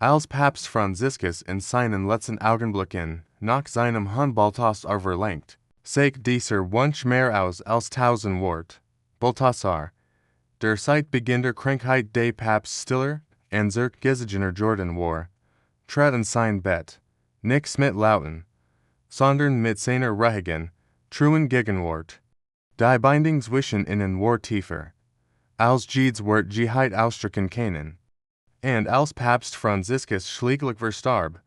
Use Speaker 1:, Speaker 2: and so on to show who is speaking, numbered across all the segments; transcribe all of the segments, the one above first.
Speaker 1: Als Papst Franziskus in seinen letzten Augenblicken nach seinem Hund Balthas verlangt, sagt dieser Wunsch mehr aus als 1000 Wort. Balthasar, der Zeit beginner Krankheit des Papst stiller, und gesegener Jordan war, trat in sein Bett, nix mit Lauten, sondern mit seiner ruhigen, truen Gegenwart. Die Bindung zwischen ihnen war tiefer, als jedes Wort Geheit ausdrücken können. And als Papst Franziskus schließlich verstarb,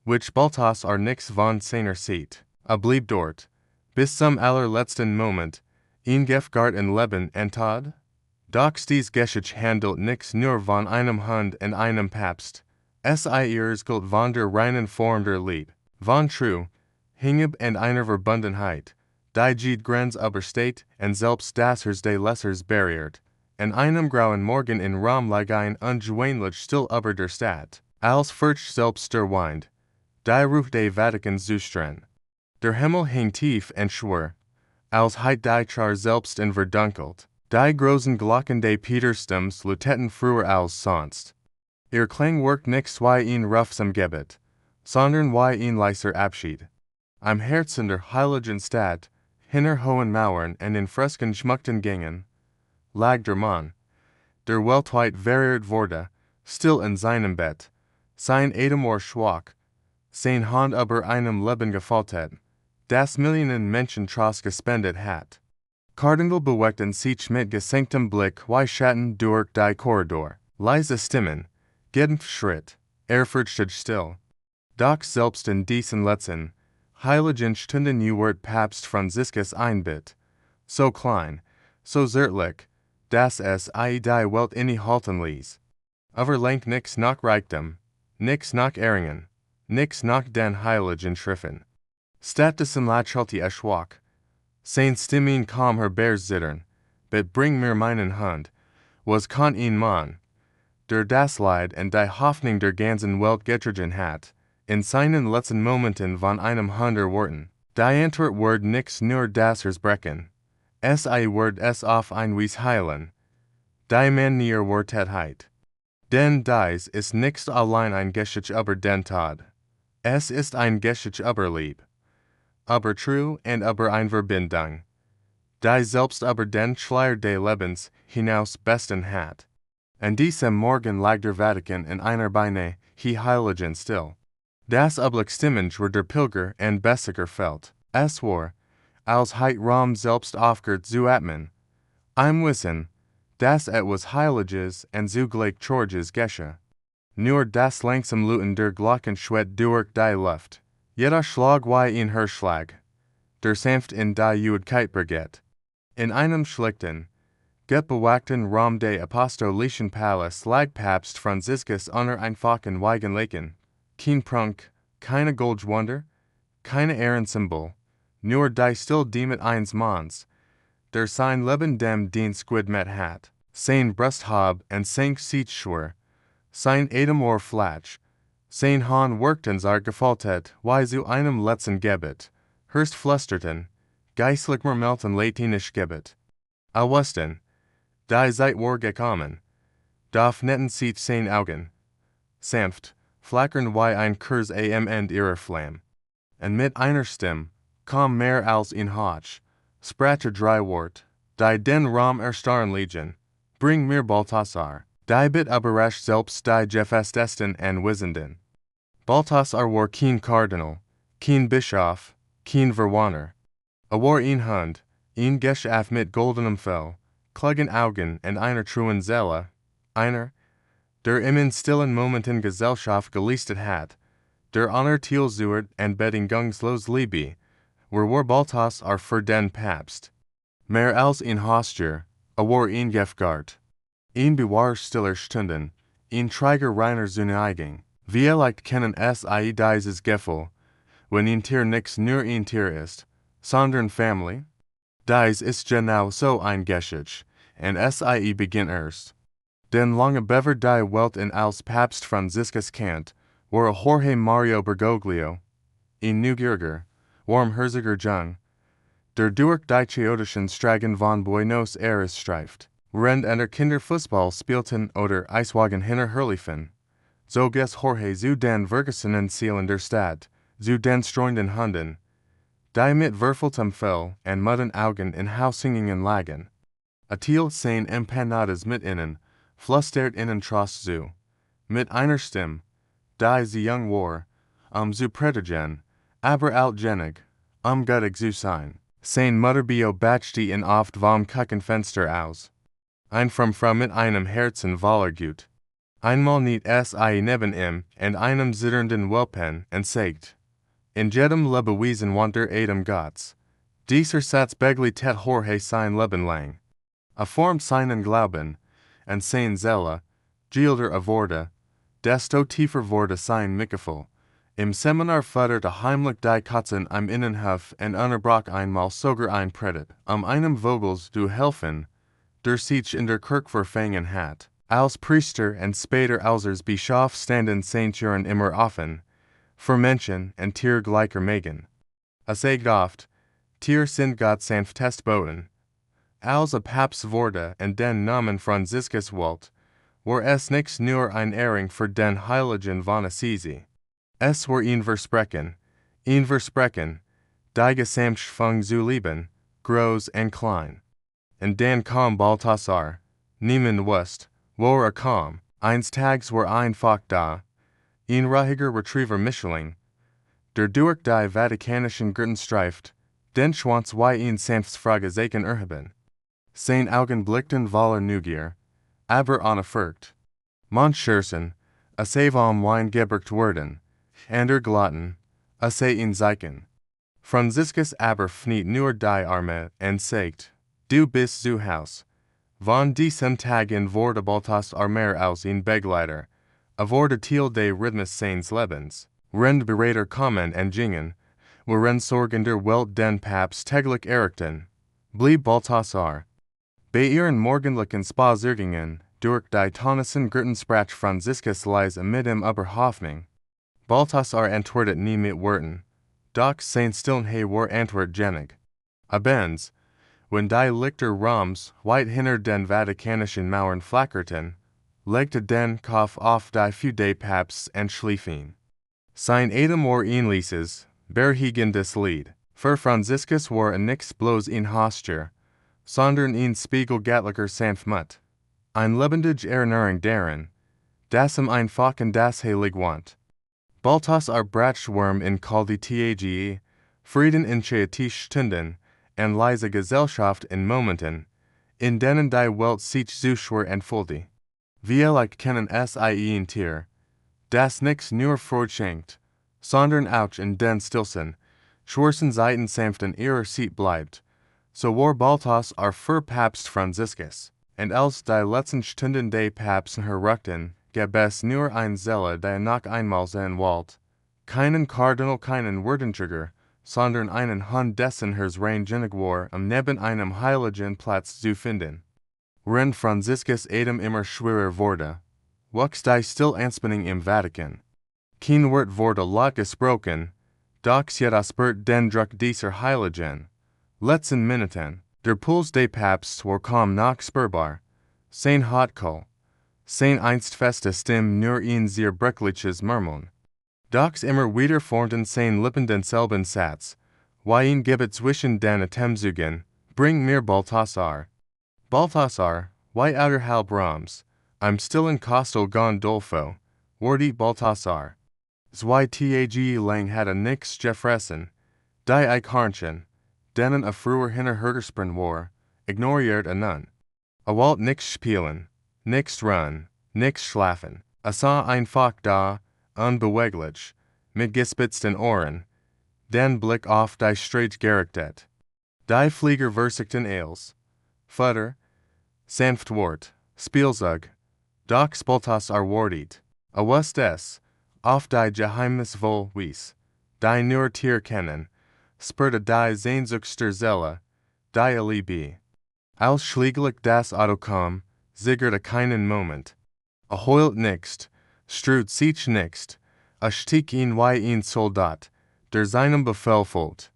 Speaker 1: which Balthasar nix von seiner Zeit, blieb dort, bis zum allerletzten Moment, Gefgart in Leben und Tod? Doch dies Geschichte handelt nix nur von einem Hund und einem Papst, es ihres gilt von der reinen Form der Liebe, von True, Hingabe und einer Verbundenheit, die jede Grenz übersteht und selbst das Herz des Lessers berührt. In einem grauen Morgen in Rom lag ein ungewöhnlich still über der Stadt, als Furcht selbst der Wind, die Ruf des Vatikans zustren. Der Himmel hing tief und schwer, als heit die Char selbst in verdunkelt, die großen Glocken des Petersdoms läuteten früher als sonst. Ihr Klang wirkt nix wie ein Ruf zum Gebet, sondern wie ein leiser Abschied. Im Herzen der heiligen Stadt, hinter hohen Mauern und in Fresken schmuckten Gängen, lag der Mann, der weltweit verehrt wurde, still in seinem Bett, sein Atem war schwach, sein Hand über einem Leben gefaltet, das Millionen Menschen Trost gespendet hat. Kardinal bewachten sich mit gesenktem Blick wie Schatten durch die Korridor, leise Stimmen, gedämpft Schritt, ehrfurchtig still. Doch selbst in diesen letzten, heiligen Stunden wird Papst Franziskus einbit, so klein, so zärtlich, dass es die Welt innehalten ließ. Verlangt nix nach Reichtum, nix nach Ehrungen, nix nach den heiligen Schriften. Stattdessen lächelte es schwach, sein Stimmen kam herberzittern, bet bring mir meinen Hund, was kann ihn Mann, der das Leid und die Hoffnung der ganzen Welt getragen hat, in seinen letzten Momenten von einem Hund erwarten. Die Antwort wird nix nur das Herzbrechen, es wird es auf ein Wies heilen, die man nie erwartet hat. Denn dies ist nicht allein ein Geschichte über den Tod, es ist ein Geschichte über Liebe, über True und über eine Verbindung, die selbst über den Schleier des Lebens hinaus besten hat. An diesem Morgen lag der Vatikan in einer beinahe heiligen Still. Das Blickstimmung war der Pilger und Besiger fällt. Es war, als heit Rom selbst aufgehört zu atmen. Im Wissen, dass etwas Heiliges und zugleich Chorges geschah. Nur das langsam Luten der Glocken schwett durch die Luft. Jeder Schlag wie ein Herzschlag, der sanft in die Judigkeit bergeht. In einem schlichten, gebewachten Raum des Apostolischen Palas lag Papst Franziskus unter einfachen Weigenlaken. Kein Prunk, keine Goldwunder, keine Ehrensymbol, nur die still Demut eines Manns, der sein Leben dem Dienst gewidmet hat, sein Brusthab und sein Gesicht schwer, sein Atem war flach, sein Hand wirkten sehr gefaltet wie zu einem letzten Gebet, Hörst flüsterten, geistlich melten latinisch Gebet. Wussten, die Zeit war gekommen, darf netten sich sein Augen, sanft, flackern wie ein Kurs am Ende ihrer Flamme. Und mit einer Stimme, kaum mehr als ein Hauch, sprach er drei Wort, die den Raum erstarren liegen, bring mir Balthasar, die bit überrascht selbst die gefestesten und Wissenden. Balthasar war kein Kardinal, kein Bischof, kein Verwanner. War ein Hund, ein Geschäft mit goldenem Fell, klugen Augen und einer truen Seele, einer, der in stillen Momenten Gesellschaft geleistet hat, der unertilsuert und bedingungslos Liebe, war Balthasar für den Papst. Mehr als ein Haustier, war ein Gefgart. Ein Bewahrer stiller Stunden, ein Träger reiner Zuneigung. Vielleicht kennen es dieses Gefühl, wenn ein Tier nix nur ein Tier ist, sondern Family. Dies ist genau so ein Geschichte, und es beginnt erst. Denn lange bevor die Welt in als Papst Franziskus kennt, war Jorge Mario Bergoglio, ein neugieriger, warmherziger Jung, der durch die chaotischen Straßen von Buenos Aires streift, während Kinder Fußball spielten oder Eiswagen hinterherliefen, so ges Jorge zu den Vergesenen Seelen der Stadt, zu den Streunden Hunden, die mit verfülltem Fell and mudden Augen in Hausingen lagen. Atil sein Empanadas mit innen, flustert innen Trost zu, mit einer Stimme, die sie jung war, zu predigen, aber altgenig, guttig zu sein. Sein Mutterbio batcht die in oft vom Küchenfenster aus. From mit einem Herzen voller Gut. Einmal nicht neben ihm, and einem zitternden Welpen, and sagt, in jedem Lebewesen wanter Adam Gottes. Dieser Satz begli tet Jorge sein Leben lang. Formt seinen Glauben, and sein Zelle, gilder Worte, desto tiefer wurde sein Mitgefühl. Im Seminar förderte heimlich die Katzen im Innenhof und unterbrach einmal sogar ein Predigt, einem Vogels zu helfen, der sich in der Kirche verfangen hat. Als Priester und später als Bischof standen seine Türen immer offen, für Menschen und Tier gleicher Megen. Sagt oft, Tier sind Gott sanftest boten. Als Papst wurde und den Namen Franziskus wollte, war es nicht nur ein Ehrung für den Heiligen von Assisi. Es war ein Versprechen, die Gesamtschwung zu lieben, groß und klein. Und dann kam Balthasar, niemand wusste, wo kam, eines Tages war einfach da, ein ruhiger Retriever Mischling, der durch die Vatikanischen Gürtel streift, den Schwanz wie ein sanftes Fragezeichen erheben. Sein Augen blickten voller Neugier, aber ohne Furcht. Manchersen, vom Wein gebergt worden, ander glatten, ihn zeichen. Franziskus aber fniet nur die Arme und sagt, du bist zu Haus. Von diesem Tag in wurde Balthasar mehr als ein Begleiter, wurde Teil des Rhythmus seines Lebens. Rend Berater kommen und gingen, worin Sorgen der Welt den Papst täglich erregten, blieb Balthasar. Bei ihren morgendlichen Spaziergängen durch die Tonnissen Gürten sprach Franziskus leise mit ihm über Hoffnung. Balthasar antwortet nie mit Worten, doch sein Stillen war antwortgenig. Abends, wenn die Lichter Roms weit hinter den Vatikanischen Mauern flackerten, legte den Kopf auf die Füße des Papsts und schlief ihn. Sein Atem war ähnliches, beruhigendes Lied. Für Franziskus war nix bloß ein Haustier, sondern ein spiegelgöttlicher Sanftmut. Ein lebendig Erinnerung daran, dass einfach in das Heilig wohnt. Balthasar Bratschwurm in Tage, Frieden in Chaotisch Stunden, und leise Gesellschaft in Momenten, in denen die Welt sich zu schwer entfaltet. Wir kennen es ein Tier, das nix nur Freude schenkt, sondern auch in den stillsten, schwersten Zeiten sanft in ihrer Seat bleibt. So war Balthasar für Papst Franziskus, und als die letzten Stunden des Papsten herrückten, gab es nur ein Zelle, die noch einmal sehen wollte. Keinen Kardinal, keinen Würdenträger, sondern einen Hund, dessen reingienig war, neben einem heiligen Platz zu finden. Wenn Franziskus Atem immer schwerer wurde, wuchs die Stillanspannung im Vatikan. Kein Wort wurde laut gesprochen, doch jedes spürt den Druck dieser heiligen. Letzten Minuten, der Puls des Papsts war kaum noch spürbar, sein Hotkohl, sein einst feste Stimme nur ein sehr brechliches Murmeln. Doch immer wieder formten sein Lippen denselben Satz, wie ein Gebet zwischen den Atemzügen, bring mir Balthasar. Balthasar, wie außerhalb Roms, im stillen Kostel Gondolfo, wurde Balthasar. Zwei Tage lang hatte nix gefressen, die Eichhörnchen, denen früher hinterhergesprungen war, ignoriert nun. Wollte nix spielen, nix run, nix schlafen, sah einfach da, unbeweglich, mit gespitzten Ohren, den Blick auf die Straße gerichtet. Die Flieger versichten als Futter, Sanftwort, Spielzeug, doch Balthasar wartet. Was des, auf die geheimnisvoll wies, die nur Tier kennen, spürte die Sehnsucht der Seele, die Liebe. Als schläglich das Auto kam, sicherte keinen Moment. Heult nichts, strut sich nichts, stieg ihn wie ein Soldat, der seinem Befehl folgt.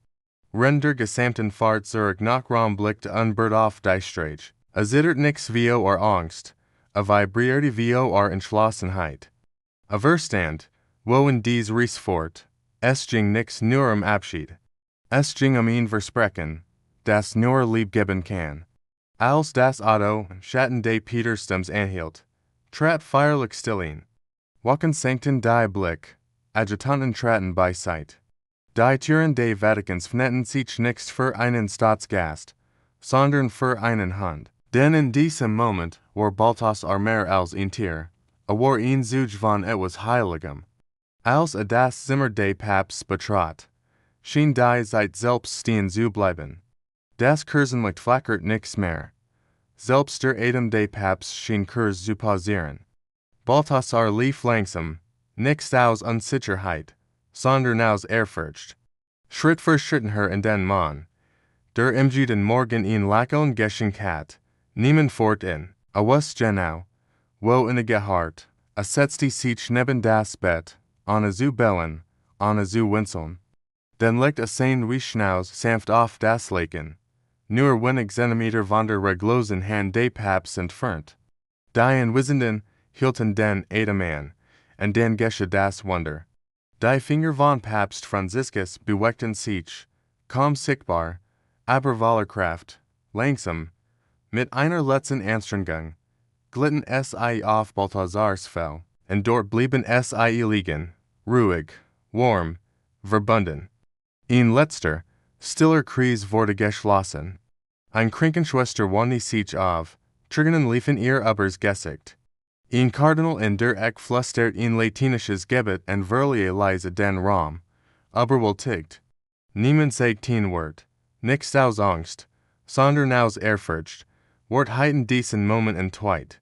Speaker 1: Render gesamten Fahrt zurück nach Rom blickte unbeirrt auf die Straße. Zittert nix wie Angst, vibrierte wie Entschlossenheit. A Verstand, wo in dies Reis fort, es ging nix nur Abschied. Es ging ihn versprechen, das nur lieb geben kann. Als das Auto, Schatten des Peterstams anhielt, trat feierlich stillen. Wachen sancten die Blick, adjutanten traten bei Sight. Die Türen des Vatikans fnetten sich nicht für einen Staatsgast, sondern für einen Hund. Denn in diesem Moment war Balthasar mehr als ein Tier, war ein Zug von etwas Heiligem. Als das Zimmer des Papsts betrat, schien die Zeit selbst stehen zu bleiben. Das Kerzenlicht flackert nix mehr. Selbst der Atem des Papsts schien kurz zu pausieren. Balthasar lief langsam, nicht aus Unsicherheit, sondern aus Ehrfurcht. Schritt für Schritt her in den Mann. Der im den Morgen in Lächeln Geschenkt, Niemand fort in, was genau, wo innige Hart, setzte sich neben das Bett, ohne zu bellen, ohne zu winseln. Dann legt sein Schnauz sanft auf das Laken, nur wenig Zentimeter von der reglosen Hand des Papsts entfernt. Die Anwesenden hielten den Atem an, und dann geschah das Wunder. Die Finger von Papst Franziskus bewegten sich, kaum sichtbar, aber voller Kraft, langsam, mit einer letzten Anstrengung, glitten sie auf Balthasars Fell, und dort blieben sie liegen, ruhig, warm, verbunden. Ein letzter, stiller Kreis wurde geschlossen. Ein Krankenschwester wandte sich auf, Tränen liefen ihr übers Gesicht. Ein Kardinal in der Eck flüstert ein latinisches Gebet und verlieh leise den Raum, aber wohltigt. Niemand sagt ein Wort, nichts aus Angst, sondern aus Ehrfurcht, ward heiten diesen Moment entweiht.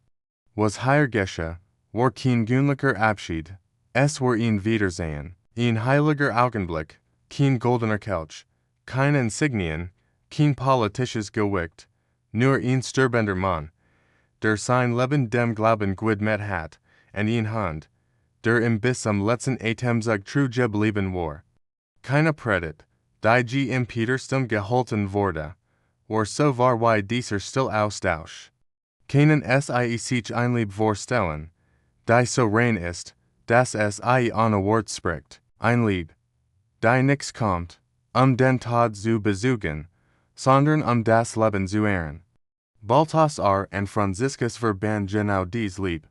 Speaker 1: Was hier geschah, war kein gündlicher Abschied, es war ein Wiedersehen, ein heiliger Augenblick, kein goldener Kelch, keine Insignien, kein politisches Gewicht, nur ein sterbender Mann, der sein Leben dem Glauben gewidmet hat, und ein Hund, der im bis am letzten Atemzug treu geblieben war. Keine Predigt, die im Petersdom gehalten wurde, war so wahr wie dieser still Austausch. Keinen sich ein Lieb vorstellen, die so rein ist, dass es ohne Wort spricht, ein Lieb, die nix kommt, den Tod zu besuchen, sondern das Leben zu ehren. Balthasar und Franziskus verband genau dies Lieb.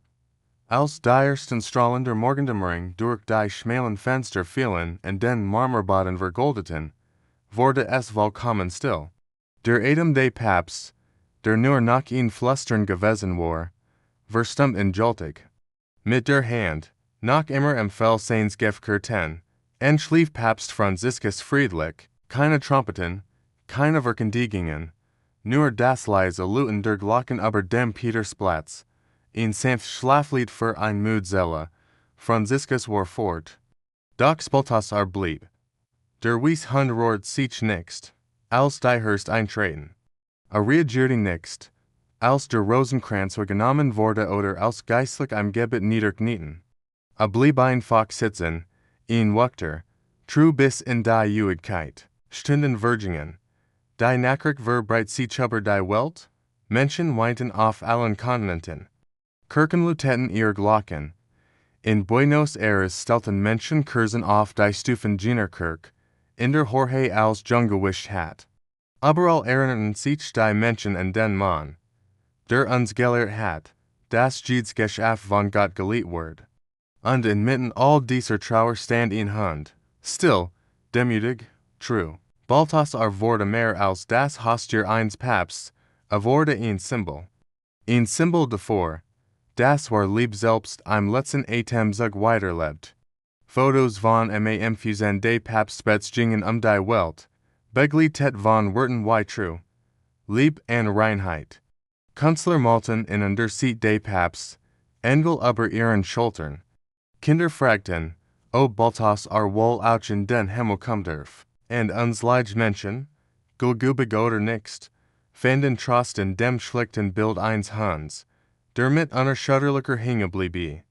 Speaker 1: Als die ersten Strahlen der Morgendämmerung durch die schmalen Fenster fielen und den Marmorboden vergoldeten, wurde es vollkommen still. Der Atem des Papsts, der nur noch ein Flüstern gewesen war, verstummt endgültig. Mit der Hand, noch immer im Fell seines Gefährten, entschlief Papst Franziskus friedlich, keine Trompeten, keine Verkündigungen, nur das leise Läuten der Glocken über dem Petersplatz, ein sanft Schlaflied für ein Müdselle. Franziskus war fort. Doch Balthasar blieb. Der Hund rohrt sich nicht, als die Hürst eintreten. Reagierte nicht, als der Rosenkranz genommen wurde oder als geistlich am Gebet niederknieten. Blieb einfach sitzen, ein Wächter, true bis in die Ewigkeit, stunden Virginen. Die Nachricht verbreitet sich über die Welt, Menschen weinten auf allen Kontinenten. Kirchen läuteten ihre Glocken. In Buenos Aires stellten Menschen Kerzen auf die Stufen jener Kirche, in der Jorge als Jungewischt hat. Überall erinnerten sich die Menschen an den Mann, der uns gelehrt hat, dass jedes Geschäft von Gott geliebt wird. Und inmitten all dieser Trauer stand ein Hund, still, demütig, true. Balthasar wurde mehr als das Haustier eines Papsts, wurde ein Symbol. Ein Symbol davor, das war Lieb selbst im letzten Atemzug weiterlebt. Fotos von Fusen des Papstbets gingen die Welt, begleitet von Worten wie true, Lieb und Reinheit. Künstler malten in der Seat des Papsts, Engel über ihren Schultern. Kinder fragten, ob Balthasar wohl auch in den Himmel kommen darf. Und uns leicht Menschen, gulgubig oder nicht, fanden Trost in dem schlichten Bild eines Hunds, der mit unerschütterlicher Hinge blieb.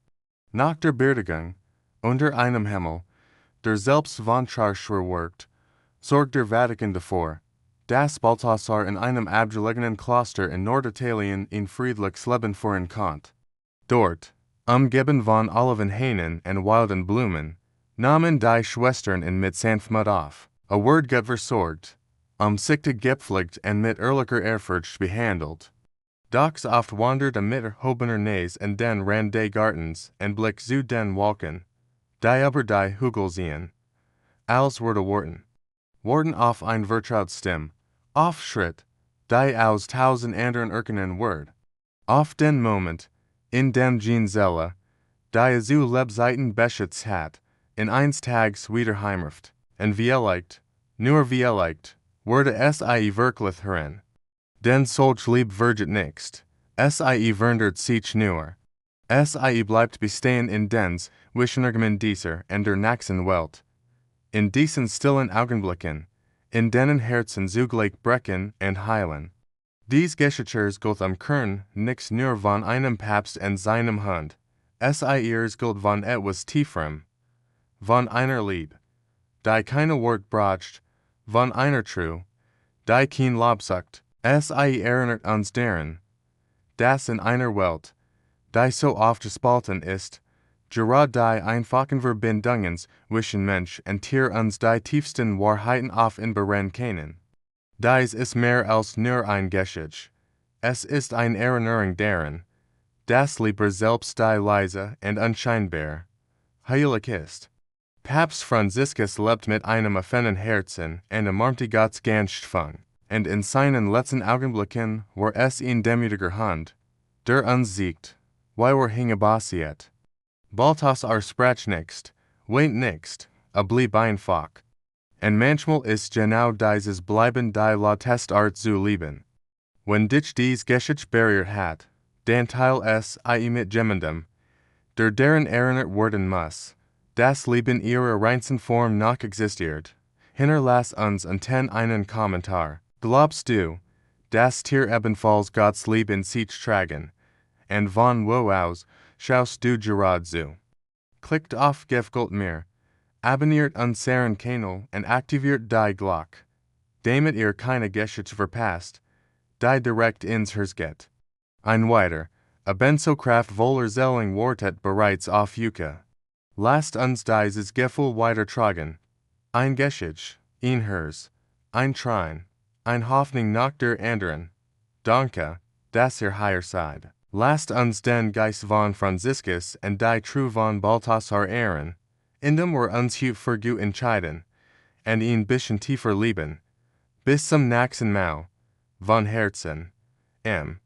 Speaker 1: Nach der Beerdigung, unter einem Himmel, der selbst von Trauer wirkt, sorgt der Vatikan davor, dass Balthasar in einem abgelegenen Kloster in Norditalien ein friedliches Leben führen konnte. Dort, Geben von Olivenhainen and Wilden Blumen, Namen die Schwestern in mit Sanftmut auf. A word gut versorgt, sickte gepflegt and mit ehrlicher Ehrfurcht behandelt. Docs oft wanderte mit hobener Nase and den ran de Gartens and blick zu den Walken, die über die Hügel sehen. Als wurde Worden auf ein Vertrautsstim, auf Schritt, die aus tausend anderen erkennen Word. Auf den Moment, in dem Zelle, die zu Lebzeiten beschützt hat, in eins Tags wiederheimruft, en nur wurde sie wirklich herin. Den solch lieb verget nixt, sie verndert sich nur. Sie bleibt bestehen in dens, Wischnergemen dieser en der nächsten Welt. In diesen stillen Augenblicken, in denen Herzen zugleich brechen and heilen. Dies Geschehers gilt Kern nix nur von einem Papst und seinem Hund, ihrs gilt von etwas tieferem, von einer Liebe, die keine Wort bracht, von einer True, die kein Lob sucht, erinnert uns daran, dass in einer Welt, die so oft gespalten ist, gerade die einfachen Verbindungen zwischen Mensch und Tier uns die tiefsten Wahrheiten offenbaren können. Dies ist mehr als nur ein Geschichte. Es ist ein Erinnerung daran, dass Liebe selbst die leise und unscheinbar, heilig ist. Papst Franziskus lebt mit einem offenen Herzen und umarmte Gottes Ganzfang, und in seinen letzten Augenblicken war es ein demütiger Hund, der uns siegt, weil hingebassiert. Baltas sprach nichts, weint nichts, blieb einfach. Und manchmal ist genau dieses Bleiben die lauteste Art zu lieben. Wenn dich dies Geschichte berührt hat, dann teil es mit jemandem, der daran erinnert werden muss, das Leben ihrer reinsten Form noch existiert. Hinterlass uns unten einen Kommentar. Glaubst du, dass Tier ebenfalls Gottes Liebe in sich tragen? Und von wo aus schaust du gerade zu? Klickt auf Gefällt mir, abonniert unseren Kanal und aktiviert die Glocke, damit ihr keine Geschichte verpasst, die direkt ins Herz geht. Ein weiter, ebenso kraftvoller Zählung wartet bereits auf Yuka. Lasst uns dieses Gefühl weitertragen. Ein Geschichte, ein Herz, ein Train, ein Hoffnung nach der anderen. Danke, dass ihr hier seid. Lasst uns den Geist von Franziskus und die True von Balthasar ehren, indem wir uns für gut entscheiden, und ein bisschen tiefer lieben. Bis zum nächsten Mal, von Herzen, M.